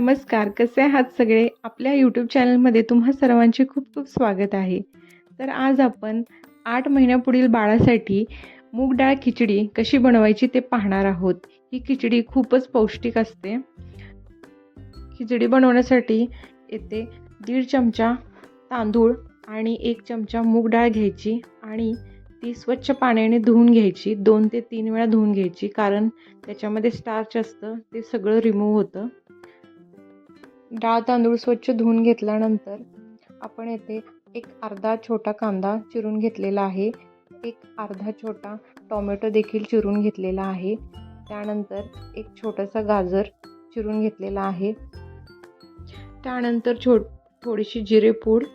नमस्कार, कसे आहात सगळे? आपल्या यूट्यूब चॅनलमध्ये तुम्हा सर्वांचे खूप खूप स्वागत आहे. तर आज आपण 8 महिन्यापुढील बाळासाठी मूग डाळ खिचडी कशी बनवायची ते पाहणार आहोत. ही खिचडी खूपच पौष्टिक असते. खिचडी बनवण्यासाठी येथे 1.5 चमचा तांदूळ आणि 1 चमचा मूग डाळ घ्यायची आणि ती स्वच्छ पाण्याने धुवून घ्यायची. 2 ते 3 वेळा धुवून घ्यायची, कारण त्याच्यामध्ये स्टार्च असतं ते सगळं रिमूव्ह होतं. डाळ तांदूळ स्वच्छ धुवून घेतल्यानंतर आपण येथे एक अर्धा छोटा कांदा चिरून घेतलेला आहे. एक अर्धा छोटा टोमॅटो देखील चिरून घेतलेला आहे. त्यानंतर एक छोटासा गाजर चिरून घेतलेला आहे. त्यानंतर थोडीशी जिरेपूड,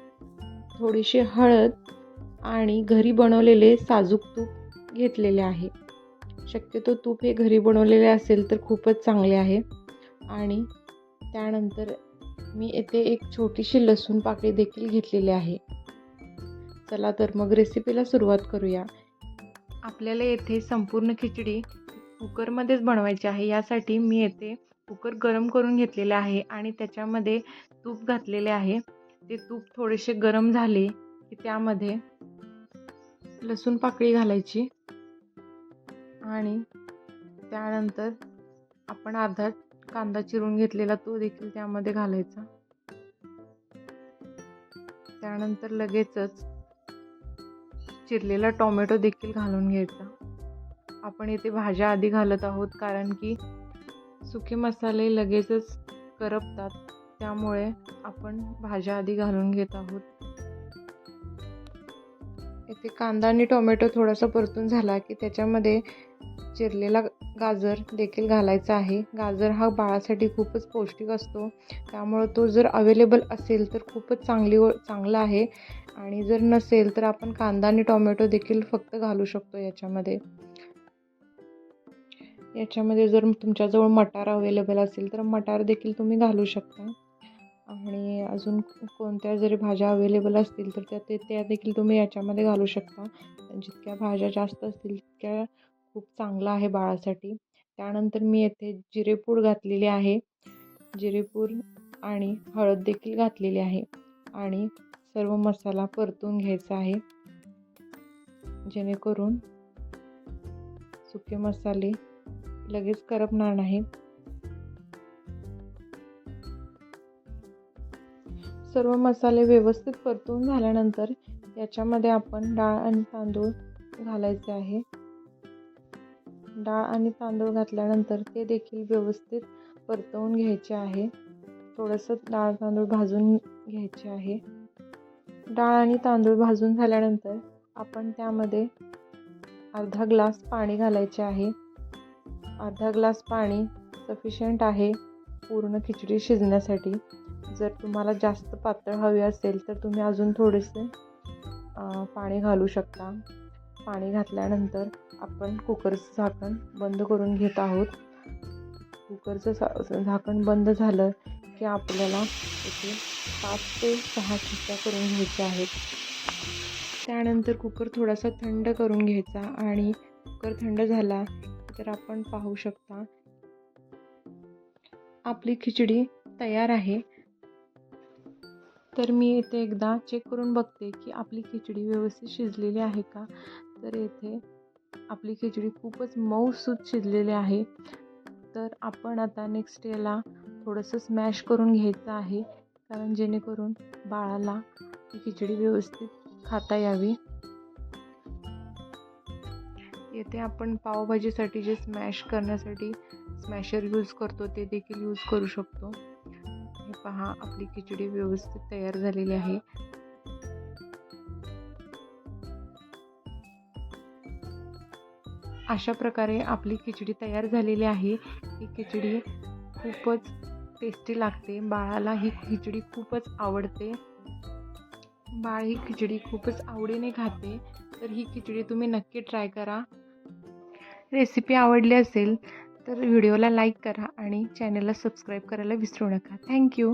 थोडीशी हळद आणि घरी बनवलेले साजूक तूप घेतलेले आहे. शक्यतो तूप हे घरी बनवलेले असेल तर खूपच चांगले आहे. आणि त्यानंतर मी येथे एक छोटीशी लसूण पाकळी देखील घेतलेली आहे. चला तर मग रेसिपीला सुरुवात करूया. आपल्याला येथे संपूर्ण खिचडी कुकरमध्येच बनवायची आहे. यासाठी मी येथे कुकर गरम करून घेतलेले आहे आणि त्याच्यामध्ये तूप घातलेले आहे. ते तूप थोडेसे गरम झाले की त्यामध्ये लसूण पाकळी घालायची आणि त्यानंतर आपण अर्धा कांदा चिरून घेतलेला तो देखील त्यामध्ये घालायचा. त्यानंतर लगेचच चिरलेला टोमॅटो देखील घालून घ्यायचा. आपण इथे भाज्या आधी घालत आहोत, कारण की सुके मसाले लगेचच करपतात, त्यामुळे आपण भाज्या आधी घालून घेत आहोत. इथे कांदा आणि टोमॅटो थोडासा परतून झाला की त्याच्यामध्ये चिरलेला गाजर देखील घालायचा आहे. गाजर हा बाळासाठी खूपच पौष्टिक असतो, त्यामुळे तो जर अवेलेबल असेल तर खूपच चांगला आहे. आणि जर नसेल तर आपण कांदा आणि टोमॅटो देखील फक्त घालू शकतो याच्यामध्ये. जर तुमच्याजवळ मटार अवेलेबल असेल तर मटार देखील तुम्ही घालू शकता. आणि अजून कोणत्या जरी भाज्या अवेलेबल असतील तर त्या देखील तुम्ही याच्यामध्ये घालू शकता. जितक्या भाज्या जास्त असतील तितक्या खूप चांगलं आहे बाळासाठी. त्यानंतर मी येथे जिरेपूड घातलेली आहे. जिरेपूड आणि हळद देखील घातलेली आहे आणि सर्व मसाला परतून घ्यायचा आहे, जेणेकरून सुके मसाले लगेच करपणार नाही. सर्व मसाले व्यवस्थित परतून झाल्यानंतर याच्यामध्ये आपण डाळ आणि तांदूळ घालायचे आहे. डाळ आणि तांदूळ घातल्यानंतर ते देखील व्यवस्थित परतवून घ्यायचे आहे. थोडंसं डाळ तांदूळ भाजून घ्यायचे आहे. डाळ आणि तांदूळ भाजून झाल्यानंतर आपण त्यामध्ये अर्धा ग्लास पाणी घालायचे आहे. अर्धा ग्लास पाणी सफिशियंट आहे पूर्ण खिचडी शिजण्यासाठी. जर तुम्हाला जास्त पातळ हवी असेल तर तुम्ही अजून थोडेसे पाणी घालू शकता. पाणी घातल्यानंतर आपण कुकरचं झाकण बंद करून घेत आहोत. कुकरचं झाकण बंद झालं की आपल्याला इथे 5 ते 6 शिट्ट्या करून घ्यायच्या आहेत. त्यानंतर कुकर थोडासा थंड करून घ्यायचा आणि कुकर थंड झाला तर आपण पाहू शकता आपली खिचडी तयार आहे. तर मी इथे एकदा चेक करून बघते की आपली खिचडी व्यवस्थित शिजलेली आहे का. तर इथे आपली खिचडी खूपच मऊसूत शिजलेली आहे. तर आपण आता नेक्स्ट याला थोडंसं स्मॅश करून घ्यायचं आहे, कारण जेणेकरून बाळाला ही खिचडी व्यवस्थित खाता यावी. येथे आपण पावभाजीसाठी जे स्मॅश करण्यासाठी स्मॅशर यूज करतो ते देखील यूज करू शकतो. हे पहा, आपली खिचडी व्यवस्थित तयार झालेली आहे. अशा प्रकारे आपली खिचडी तयार झालेली आहे. ही खिचडी खूपच टेस्टी लागते. बाळाला ही खिचडी खूपच आवडते. बाळ ही खिचडी खूपच आवडीने खाते. तर ही खिचडी तुम्ही नक्की ट्राय करा. रेसिपी आवडली असेल तर व्हिडिओला लाईक करा आणि चॅनलला सबस्क्राईब करायला विसरू नका. थँक्यू.